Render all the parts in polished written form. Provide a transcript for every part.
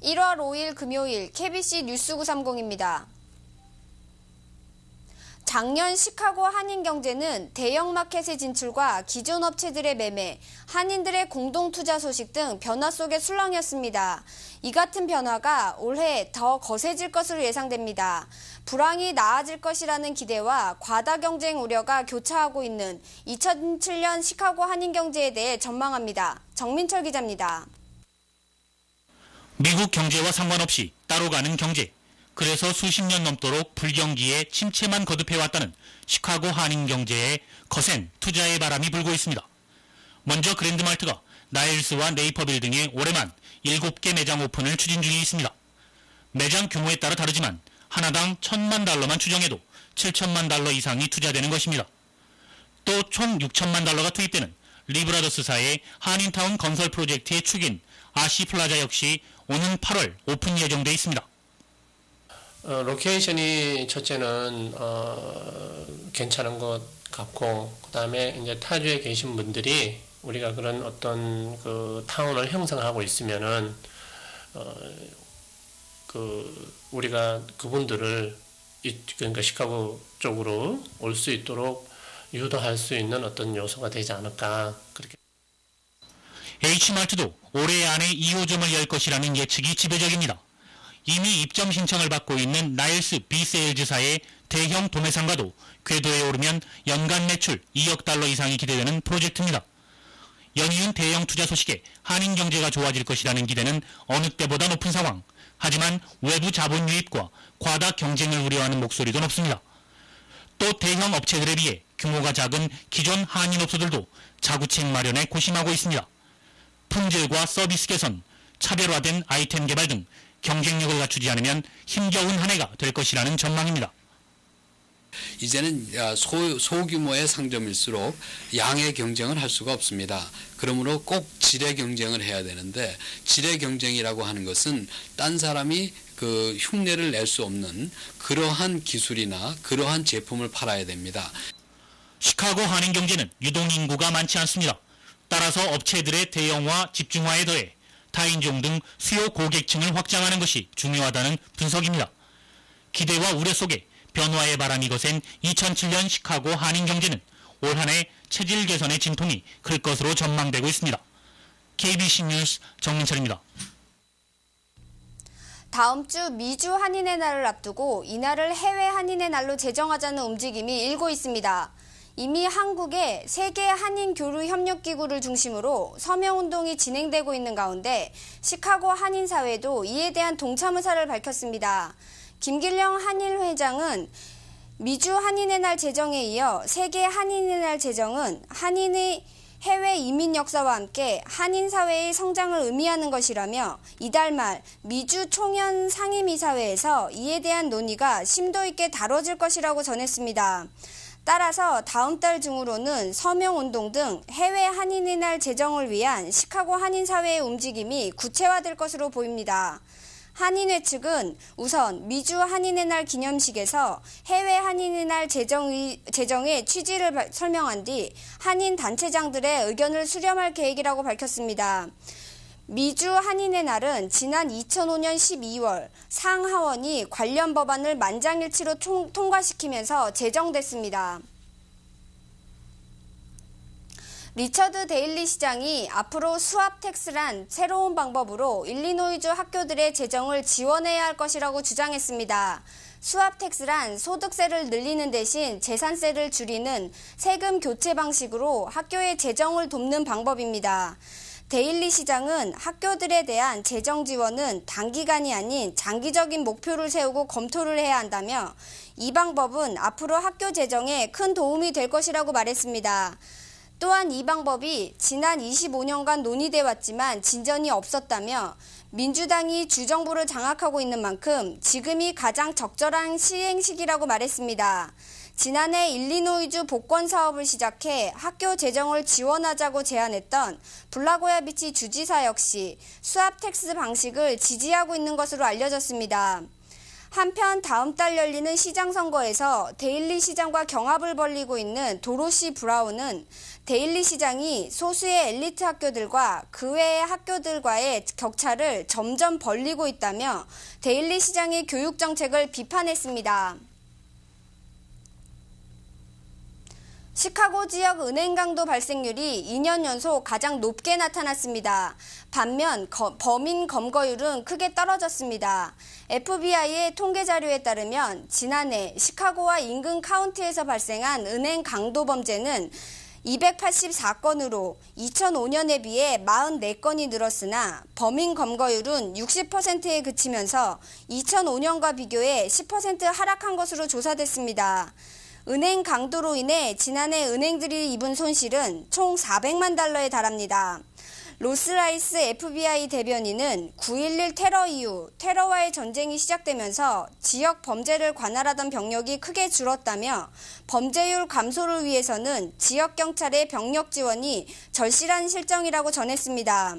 1월 5일 금요일 KBC 뉴스 930입니다. 작년 시카고 한인경제는 대형마켓의 진출과 기존 업체들의 매매, 한인들의 공동투자 소식 등 변화 속의 술렁이었습니다. 이 같은 변화가 올해 더 거세질 것으로 예상됩니다. 불황이 나아질 것이라는 기대와 과다 경쟁 우려가 교차하고 있는 2007년 시카고 한인경제에 대해 전망합니다. 정민철 기자입니다. 미국 경제와 상관없이 따로 가는 경제. 그래서 수십 년 넘도록 불경기에 침체만 거듭해왔다는 시카고 한인경제에 거센 투자의 바람이 불고 있습니다. 먼저 그랜드마트가 나일스와 네이퍼빌 등의 올해만 7개 매장 오픈을 추진 중에 있습니다. 매장 규모에 따라 다르지만 하나당 $1,000만 추정해도 $7,000만 이상이 투자되는 것입니다. 또 총 $6,000만 투입되는 리브라더스사의 한인타운 건설 프로젝트의 축인 아시플라자 역시 오는 8월 오픈 예정돼 있습니다. 로케이션이 첫째는 괜찮은 것 같고, 그다음에 이제 타주에 계신 분들이 우리가 그런 어떤 그 타운을 형성하고 있으면은 우리가 그분들을 그러니까 시카고 쪽으로 올 수 있도록 유도할 수 있는 어떤 요소가 되지 않을까 그렇게. H마트도 올해 안에 2호점을 열 것이라는 예측이 지배적입니다. 이미 입점 신청을 받고 있는 나일스 비세일즈사의 대형 도매상가도 궤도에 오르면 연간 매출 $2억 이상이 기대되는 프로젝트입니다. 연이은 대형 투자 소식에 한인 경제가 좋아질 것이라는 기대는 어느 때보다 높은 상황. 하지만 외부 자본 유입과 과다 경쟁을 우려하는 목소리도 높습니다. 또 대형 업체들에 비해 규모가 작은 기존 한인 업소들도 자구책 마련에 고심하고 있습니다. 품질과 서비스 개선, 차별화된 아이템 개발 등 경쟁력을 갖추지 않으면 힘겨운 한 해가 될 것이라는 전망입니다. 이제는 소규모의 상점일수록 양의 경쟁을 할 수가 없습니다. 그러므로 꼭 질의 경쟁을 해야 되는데, 질의 경쟁이라고 하는 것은 딴 사람이 그 흉내를 낼 수 없는 그러한 기술이나 그러한 제품을 팔아야 됩니다. 시카고 한인경제는 유동인구가 많지 않습니다. 따라서 업체들의 대형화, 집중화에 더해 타인종 등 수요 고객층을 확장하는 것이 중요하다는 분석입니다. 기대와 우려 속에 변화의 바람이 거센 2007년 시카고 한인경제는 올 한 해 체질 개선의 진통이 클 것으로 전망되고 있습니다. KBC 뉴스 정민철입니다. 다음 주 미주 한인의 날을 앞두고 이날을 해외 한인의 날로 제정하자는 움직임이 일고 있습니다. 이미 한국의 세계 한인 교류 협력 기구를 중심으로 서명운동이 진행되고 있는 가운데 시카고 한인사회도 이에 대한 동참 의사를 밝혔습니다. 김길령 한일 회장은 미주 한인의 날 제정에 이어 세계 한인의 날 제정은 한인의 해외 이민 역사와 함께 한인사회의 성장을 의미하는 것이라며 이달 말 미주 총연 상임이사회에서 이에 대한 논의가 심도 있게 다뤄질 것이라고 전했습니다. 따라서 다음 달 중으로는 서명운동 등 해외 한인의 날 제정을 위한 시카고 한인사회의 움직임이 구체화될 것으로 보입니다. 한인회 측은 우선 미주 한인의 날 기념식에서 해외 한인의 날 제정의 취지를 설명한 뒤 한인 단체장들의 의견을 수렴할 계획이라고 밝혔습니다. 미주 한인의 날은 지난 2005년 12월 상하원이 관련 법안을 만장일치로 통과시키면서 제정됐습니다. 리처드 데일리 시장이 앞으로 수압 텍스란 새로운 방법으로 일리노이주 학교들의 재정을 지원해야 할 것이라고 주장했습니다. 수압 텍스란 소득세를 늘리는 대신 재산세를 줄이는 세금 교체 방식으로 학교의 재정을 돕는 방법입니다. 데일리 시장은 학교들에 대한 재정 지원은 단기간이 아닌 장기적인 목표를 세우고 검토를 해야 한다며 이 방법은 앞으로 학교 재정에 큰 도움이 될 것이라고 말했습니다. 또한 이 방법이 지난 25년간 논의돼 왔지만 진전이 없었다며 민주당이 주정부를 장악하고 있는 만큼 지금이 가장 적절한 시행 시기라고 말했습니다. 지난해 일리노이주 복권 사업을 시작해 학교 재정을 지원하자고 제안했던 블라고야비치 주지사 역시 수압 텍스 방식을 지지하고 있는 것으로 알려졌습니다. 한편 다음 달 열리는 시장 선거에서 데일리 시장과 경합을 벌이고 있는 도로시 브라운은 데일리 시장이 소수의 엘리트 학교들과 그 외의 학교들과의 격차를 점점 벌리고 있다며 데일리 시장의 교육 정책을 비판했습니다. 시카고 지역 은행 강도 발생률이 2년 연속 가장 높게 나타났습니다. 반면 범인 검거율은 크게 떨어졌습니다. FBI의 통계 자료에 따르면 지난해 시카고와 인근 카운티에서 발생한 은행 강도 범죄는 284건으로 2005년에 비해 44건이 늘었으나 범인 검거율은 60%에 그치면서 2005년과 비교해 10% 하락한 것으로 조사됐습니다. 은행 강도로 인해 지난해 은행들이 입은 손실은 총 400만 달러에 달합니다. 로스라이스 FBI 대변인은 9.11 테러 이후 테러와의 전쟁이 시작되면서 지역 범죄를 관할하던 병력이 크게 줄었다며 범죄율 감소를 위해서는 지역 경찰의 병력 지원이 절실한 실정이라고 전했습니다.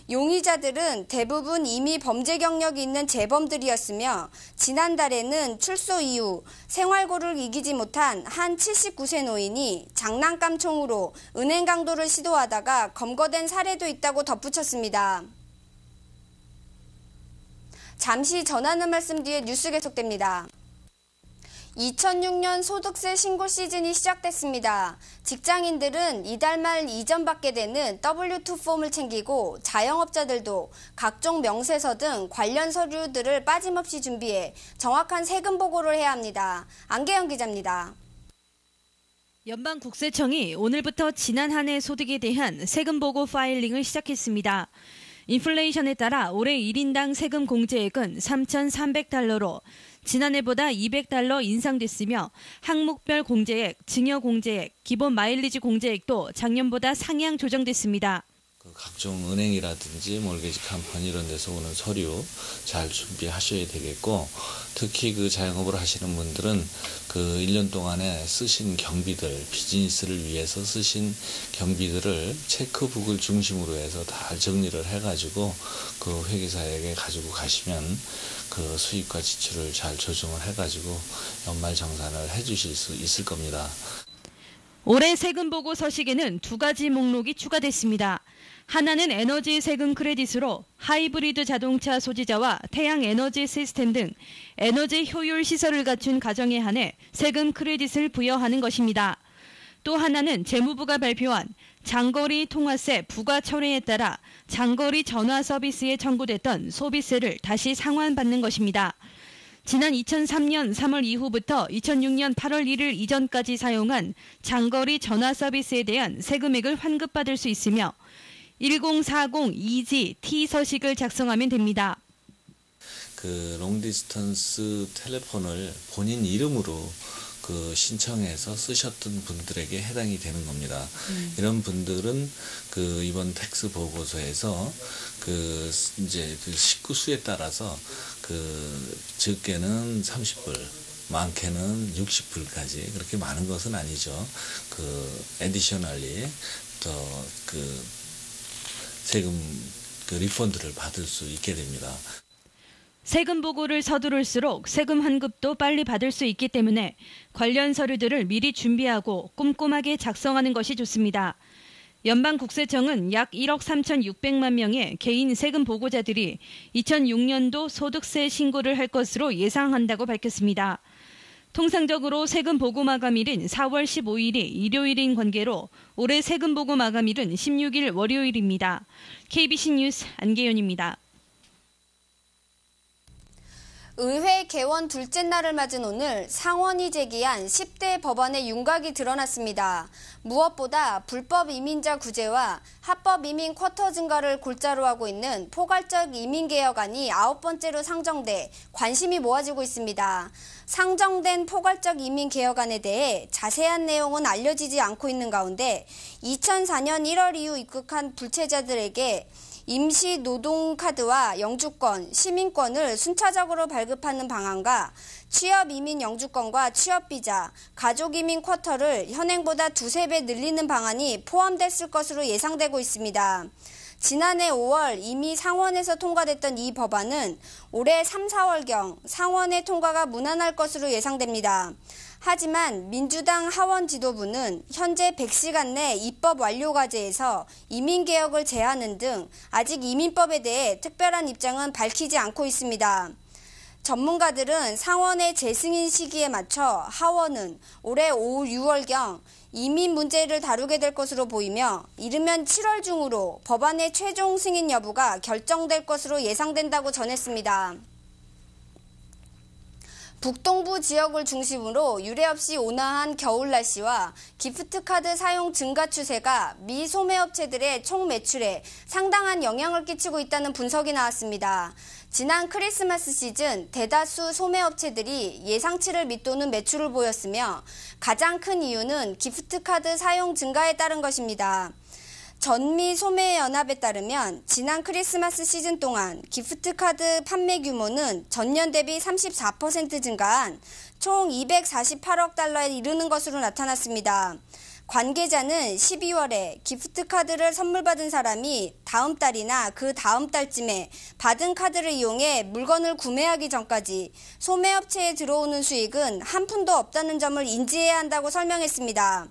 용의자들은 대부분 이미 범죄 경력이 있는 재범들이었으며 지난달에는 출소 이후 생활고를 이기지 못한 한 79세 노인이 장난감 총으로 은행 강도를 시도하다가 검거된 사례도 있다고 덧붙였습니다. 잠시 전하는 말씀 뒤에 뉴스 계속됩니다. 2006년 소득세 신고 시즌이 시작됐습니다. 직장인들은 이달 말 이전 받게 되는 W2 폼을 챙기고 자영업자들도 각종 명세서 등 관련 서류들을 빠짐없이 준비해 정확한 세금 보고를 해야 합니다. 안계영 기자입니다. 연방국세청이 오늘부터 지난 한 해 소득에 대한 세금 보고 파일링을 시작했습니다. 인플레이션에 따라 올해 1인당 세금 공제액은 3,300달러로 지난해보다 200달러 인상됐으며 항목별 공제액, 증여 공제액, 기본 마일리지 공제액도 작년보다 상향 조정됐습니다. 각종 은행이라든지 몰게지 컴퍼니 이런 데서 오는 서류 잘 준비하셔야 되겠고, 특히 그 자영업을 하시는 분들은 그 1년 동안에 쓰신 경비들, 비즈니스를 위해서 쓰신 경비들을 체크북을 중심으로 해서 다 정리를 해가지고 그 회계사에게 가지고 가시면 그 수입과 지출을 잘 조정을 해가지고 연말정산을 해주실 수 있을 겁니다. 올해 세금 보고 서식에는 두 가지 목록이 추가됐습니다. 하나는 에너지 세금 크레딧으로 하이브리드 자동차 소지자와 태양 에너지 시스템 등 에너지 효율 시설을 갖춘 가정에 한해 세금 크레딧을 부여하는 것입니다. 또 하나는 재무부가 발표한 장거리 통화세 부과 철회에 따라 장거리 전화 서비스에 청구됐던 소비세를 다시 상환받는 것입니다. 지난 2003년 3월 이후부터 2006년 8월 1일 이전까지 사용한 장거리 전화 서비스에 대한 세금액을 환급받을 수 있으며 1040 T 서식을 작성하면 됩니다. 그 롱디스턴스 텔레폰을 본인 이름으로 그 신청해서 쓰셨던 분들에게 해당이 되는 겁니다. 이런 분들은 그 이번 텍스 보고서에서 그 이제 그 식구 수에 따라서 그 적게는 30불, 많게는 60불까지 그렇게 많은 것은 아니죠. 그 에디셔널리 더 그 세금 그 리펀드를 받을 수 있게 됩니다. 세금 보고를 서두를수록 세금 환급도 빨리 받을 수 있기 때문에 관련 서류들을 미리 준비하고 꼼꼼하게 작성하는 것이 좋습니다. 연방국세청은 약 1억 3,600만 명의 개인 세금 보고자들이 2006년도 소득세 신고를 할 것으로 예상한다고 밝혔습니다. 통상적으로 세금 보고 마감일인 4월 15일이 일요일인 관계로 올해 세금 보고 마감일은 16일 월요일입니다. KBC 뉴스 안계연입니다. 의회 개원 둘째 날을 맞은 오늘 상원이 제기한 10대 법안의 윤곽이 드러났습니다. 무엇보다 불법 이민자 구제와 합법 이민 쿼터 증가를 골자로 하고 있는 포괄적 이민개혁안이 9번째로 상정돼 관심이 모아지고 있습니다. 상정된 포괄적 이민개혁안에 대해 자세한 내용은 알려지지 않고 있는 가운데 2004년 1월 이후 입국한 불체자들에게 임시 노동카드와 영주권, 시민권을 순차적으로 발급하는 방안과 취업 이민 영주권과 취업비자, 가족 이민 쿼터를 현행보다 2~3배 늘리는 방안이 포함됐을 것으로 예상되고 있습니다. 지난해 5월 이미 상원에서 통과됐던 이 법안은 올해 3~4월경 상원의 통과가 무난할 것으로 예상됩니다. 하지만 민주당 하원 지도부는 현재 100시간 내 입법 완료 과제에서 이민개혁을 제하는 등 아직 이민법에 대해 특별한 입장은 밝히지 않고 있습니다. 전문가들은 상원의 재승인 시기에 맞춰 하원은 올해 6월경 이민 문제를 다루게 될 것으로 보이며 이르면 7월 중으로 법안의 최종 승인 여부가 결정될 것으로 예상된다고 전했습니다. 북동부 지역을 중심으로 유례없이 온화한 겨울 날씨와 기프트카드 사용 증가 추세가 미 소매업체들의 총 매출에 상당한 영향을 끼치고 있다는 분석이 나왔습니다. 지난 크리스마스 시즌 대다수 소매업체들이 예상치를 밑도는 매출을 보였으며 가장 큰 이유는 기프트카드 사용 증가에 따른 것입니다. 전미 소매연합에 따르면 지난 크리스마스 시즌 동안 기프트카드 판매 규모는 전년 대비 34% 증가한 총 248억 달러에 이르는 것으로 나타났습니다. 관계자는 12월에 기프트카드를 선물 받은 사람이 다음 달이나 그 다음 달쯤에 받은 카드를 이용해 물건을 구매하기 전까지 소매업체에 들어오는 수익은 한 푼도 없다는 점을 인지해야 한다고 설명했습니다.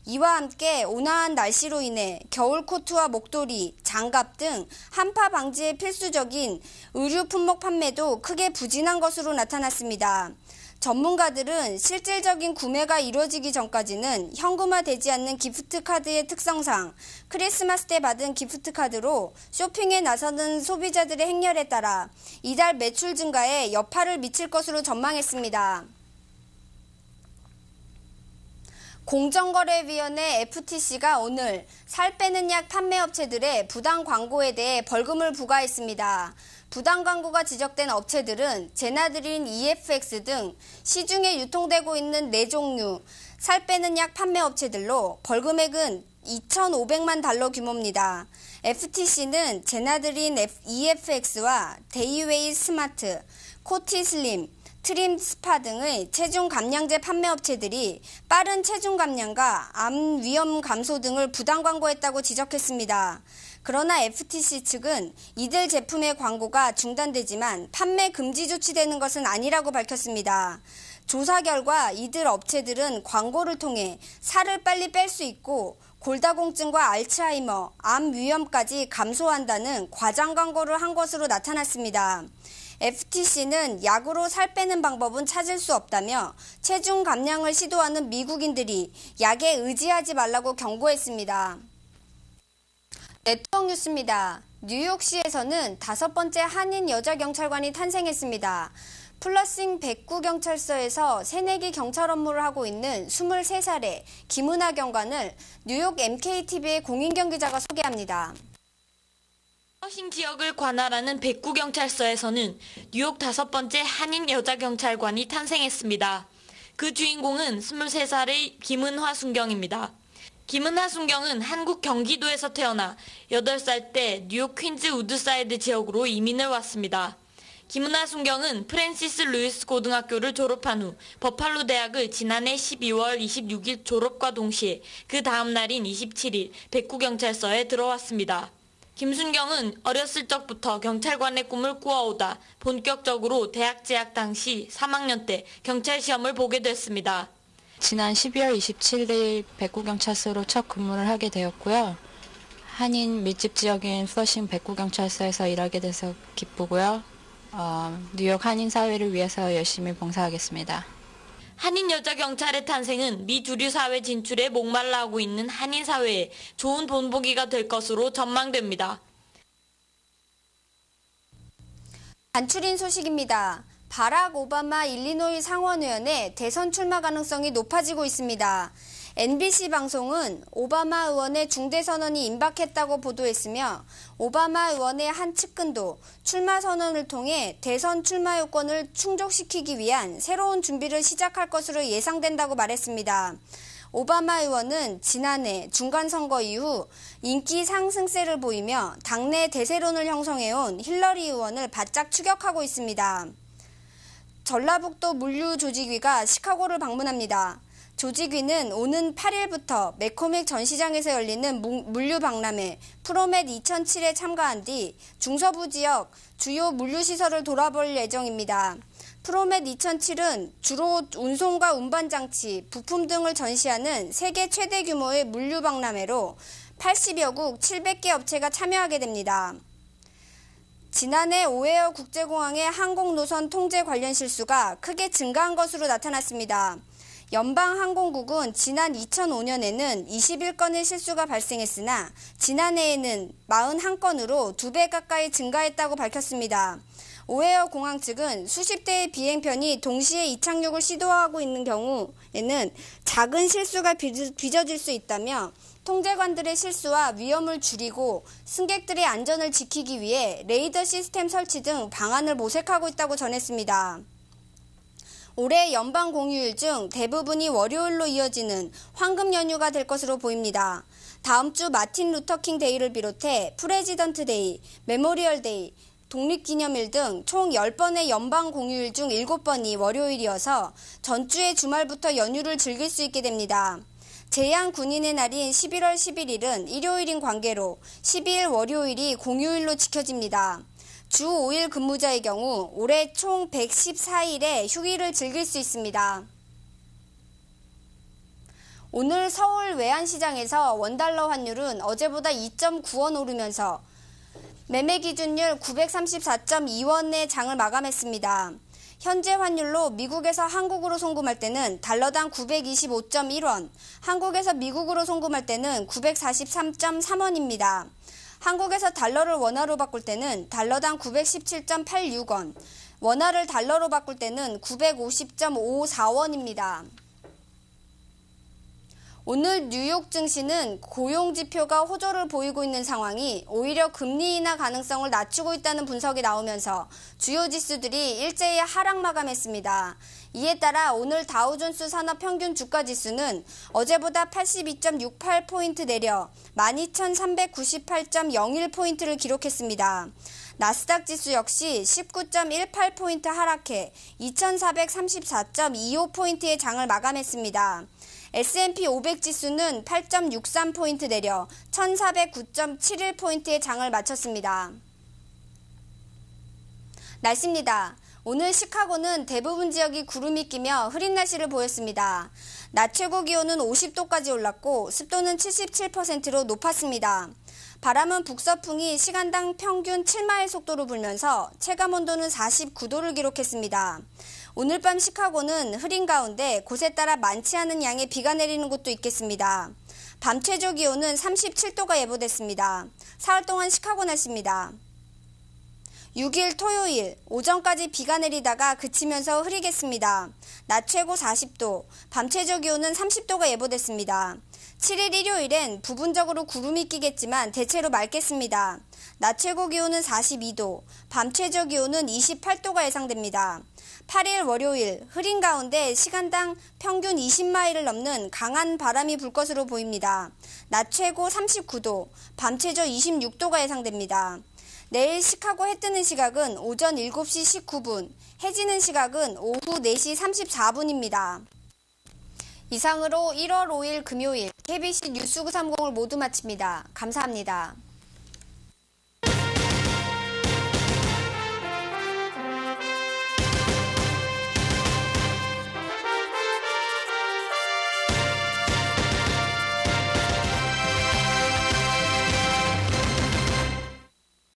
이와 함께 온화한 날씨로 인해 겨울 코트와 목도리, 장갑 등 한파 방지에 필수적인 의류 품목 판매도 크게 부진한 것으로 나타났습니다. 전문가들은 실질적인 구매가 이루어지기 전까지는 현금화되지 않는 기프트카드의 특성상 크리스마스 때 받은 기프트카드로 쇼핑에 나서는 소비자들의 행렬에 따라 이달 매출 증가에 여파를 미칠 것으로 전망했습니다. 공정거래위원회 FTC가 오늘 살 빼는 약 판매업체들의 부당 광고에 대해 벌금을 부과했습니다. 부당 광고가 지적된 업체들은 제나드린 EFX 등 시중에 유통되고 있는 4종류 살 빼는 약 판매업체들로 벌금액은 2,500만 달러 규모입니다. FTC는 제나드린 EFX와 데이웨이 스마트, 코티슬림, 트림 스파 등의 체중 감량제 판매업체들이 빠른 체중 감량과 암 위험 감소 등을 부당 광고했다고 지적했습니다. 그러나 FTC 측은 이들 제품의 광고가 중단되지만 판매 금지 조치되는 것은 아니라고 밝혔습니다. 조사 결과 이들 업체들은 광고를 통해 살을 빨리 뺄 수 있고 골다공증과 알츠하이머, 암 위험까지 감소한다는 과장 광고를 한 것으로 나타났습니다. FTC는 약으로 살 빼는 방법은 찾을 수 없다며 체중 감량을 시도하는 미국인들이 약에 의지하지 말라고 경고했습니다. 네트워크 뉴스입니다. 뉴욕시에서는 5번째 한인 여자 경찰관이 탄생했습니다. 플러싱 백구경찰서에서 새내기 경찰 업무를 하고 있는 23살의 김은하 경관을 뉴욕 MKTV의 공인경기자가 소개합니다. 플러싱 지역을 관할하는 백구경찰서에서는 뉴욕 5번째 한인 여자 경찰관이 탄생했습니다. 그 주인공은 23살의 김은하 순경입니다. 김은하 순경은 한국 경기도에서 태어나 8살 때 뉴욕 퀸즈 우드사이드 지역으로 이민을 왔습니다. 김은하 순경은 프랜시스 루이스 고등학교를 졸업한 후 버팔로 대학을 지난해 12월 26일 졸업과 동시에 그 다음 날인 27일 백구경찰서에 들어왔습니다. 김순경은 어렸을 적부터 경찰관의 꿈을 꾸어오다 본격적으로 대학 재학 당시 3학년 때 경찰 시험을 보게 됐습니다. 지난 12월 27일 백구경찰서로 첫 근무를 하게 되었고요. 한인 밀집 지역인 플러싱 백구경찰서에서 일하게 돼서 기쁘고요. 뉴욕 한인 사회를 위해서 열심히 봉사하겠습니다. 한인 여자 경찰의 탄생은 미 주류 사회 진출에 목말라 하고 있는 한인 사회에 좋은 본보기가 될 것으로 전망됩니다. 간추린 소식입니다. 바락 오바마 일리노이 상원의원의 대선 출마 가능성이 높아지고 있습니다. NBC 방송은 오바마 의원의 중대선언이 임박했다고 보도했으며 오바마 의원의 한 측근도 출마 선언을 통해 대선 출마 요건을 충족시키기 위한 새로운 준비를 시작할 것으로 예상된다고 말했습니다. 오바마 의원은 지난해 중간선거 이후 인기 상승세를 보이며 당내 대세론을 형성해온 힐러리 의원을 바짝 추격하고 있습니다. 전라북도 물류조직위가 시카고를 방문합니다. 조직위는 오는 8일부터 매코믹 전시장에서 열리는 물류박람회 프로멧 2007에 참가한 뒤 중서부 지역 주요 물류시설을 돌아볼 예정입니다. 프로멧 2007은 주로 운송과 운반 장치, 부품 등을 전시하는 세계 최대 규모의 물류 박람회로 80여국 700개 업체가 참여하게 됩니다. 지난해 오헤어 국제공항의 항공노선 통제 관련 실수가 크게 증가한 것으로 나타났습니다. 연방항공국은 지난 2005년에는 21건의 실수가 발생했으나 지난해에는 41건으로 2배 가까이 증가했다고 밝혔습니다. 오헤어 공항 측은 수십 대의 비행편이 동시에 이착륙을 시도하고 있는 경우에는 작은 실수가 빚어질 수 있다며 통제관들의 실수와 위험을 줄이고 승객들의 안전을 지키기 위해 레이더 시스템 설치 등 방안을 모색하고 있다고 전했습니다. 올해 연방 공휴일 중 대부분이 월요일로 이어지는 황금 연휴가 될 것으로 보입니다. 다음 주 마틴 루터킹 데이를 비롯해 프레지던트 데이, 메모리얼 데이, 독립기념일 등 총 10번의 연방 공휴일 중 7번이 월요일이어서 전주의 주말부터 연휴를 즐길 수 있게 됩니다. 제양 군인의 날인 11월 11일은 일요일인 관계로 12일 월요일이 공휴일로 지켜집니다. 주 5일 근무자의 경우 올해 총 114일의 휴일을 즐길 수 있습니다. 오늘 서울 외환시장에서 원달러 환율은 어제보다 2.9원 오르면서 매매 기준율 934.2원의 장을 마감했습니다. 현재 환율로 미국에서 한국으로 송금할 때는 달러당 925.1원, 한국에서 미국으로 송금할 때는 943.3원입니다. 한국에서 달러를 원화로 바꿀 때는 달러당 917.86원, 원화를 달러로 바꿀 때는 950.54원입니다. 오늘 뉴욕 증시는 고용지표가 호조를 보이고 있는 상황이 오히려 금리 인하 가능성을 낮추고 있다는 분석이 나오면서 주요 지수들이 일제히 하락 마감했습니다. 이에 따라 오늘 다우존스 산업 평균 주가 지수는 어제보다 82.68포인트 내려 12,398.01포인트를 기록했습니다. 나스닥 지수 역시 19.18포인트 하락해 2,434.25포인트의 장을 마감했습니다. S&P 500 지수는 8.63포인트 내려 1,409.71포인트의 장을 마쳤습니다. 날씨입니다. 오늘 시카고는 대부분 지역이 구름이 끼며 흐린 날씨를 보였습니다. 낮 최고 기온은 50도까지 올랐고 습도는 77%로 높았습니다. 바람은 북서풍이 시간당 평균 7마일 속도로 불면서 체감온도는 49도를 기록했습니다. 오늘 밤 시카고는 흐린 가운데 곳에 따라 많지 않은 양의 비가 내리는 곳도 있겠습니다. 밤 최저 기온은 37도가 예보됐습니다. 사흘 동안 시카고 날씨입니다. 6일 토요일 오전까지 비가 내리다가 그치면서 흐리겠습니다. 낮 최고 40도, 밤 최저 기온은 30도가 예보됐습니다. 7일 일요일엔 부분적으로 구름이 끼겠지만 대체로 맑겠습니다. 낮 최고 기온은 42도, 밤 최저 기온은 28도가 예상됩니다. 8일 월요일 흐린 가운데 시간당 평균 20마일을 넘는 강한 바람이 불 것으로 보입니다. 낮 최고 39도, 밤 최저 26도가 예상됩니다. 내일 시카고 해 뜨는 시각은 오전 7시 19분, 해 지는 시각은 오후 4시 34분입니다. 이상으로 1월 5일 금요일 KBC 뉴스 930을 모두 마칩니다. 감사합니다.